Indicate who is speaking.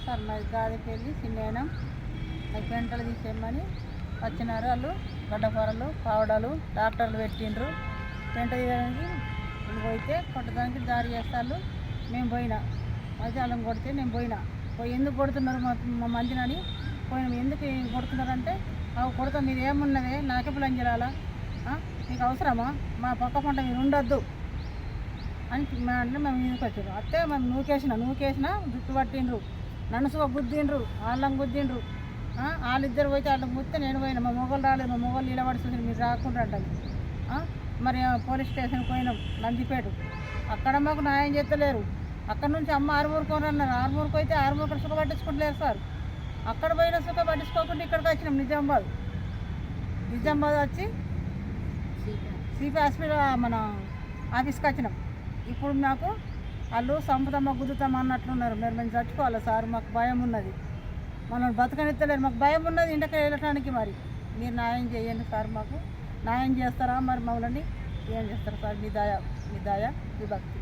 Speaker 1: Sir మాది గాదికి వెళ్ళి చిన్నేనం అది పెంటలు తీసేయమని వచ్చినారు. వాళ్ళు గడ్డపారలు పావడాలు డాక్టర్లు పెట్టిండ్రు. పెంట తీయడానికి పోయితే కొట్టడానికి దారి చేస్తారు. మేము పోయినా మధ్యాహ్నం కొడితే నేను పోయినా పోయి ఎందుకు కొడుతున్నారు మా మందినని పోయినా. ఎందుకు కొడుతున్నారంటే అవి కొడతాం మీరు ఏమున్నదే నాకే ప్లాన్ చేయాలా, మీకు అవసరమా, మా పక్క పంట మీరు ఉండొద్దు అని అంటే మేము మీదకి వచ్చారు. అత్తే మేము నూకేసిన జుట్టు పట్టిండ్రు, నన్ను సుఖ గుద్దిండ్రు, వాళ్ళని గుద్దిండ్రు. వాళ్ళిద్దరు పోతే వాళ్ళకి గుద్దితే నేను పోయినా. మా మొగలు రాలేదు, మా మొగలు నిలబడి చూసి మీరు రాకుండా అంటారు. మరి పోలీస్ స్టేషన్కి పోయినాం నందిపేట. అక్కడ మాకు న్యాయం చేస్తలేరు. అక్కడ నుంచి అమ్మ ఆరుమూరుకొని అన్నారు. ఆరుమూరుకు అయితే ఆరుమూరు సుఖ పట్టించుకుంటలేరు సార్. అక్కడ పోయిన సుఖ పట్టించుకోకుండా ఇక్కడికి వచ్చినాం నిజామాబాద్ వచ్చి సిపి హాస్పిటల్ మన ఆఫీస్కి వచ్చినాం. ఇప్పుడు నాకు వాళ్ళు సంపుతామా గుద్దుతామా అన్నట్లున్నారు. మేము చచ్చిపోవాలి సార్, మాకు భయం ఉన్నది, మనల్ని బతకనిస్తలేరు, మాకు భయం ఉన్నది ఇంటికి వెళ్ళటానికి. మరి మీరు న్యాయం చేయండి సార్, మాకు న్యాయం చేస్తారా మరి మమ్మల్ని ఏం చేస్తారు సార్? మీ దయ మీ భక్తి.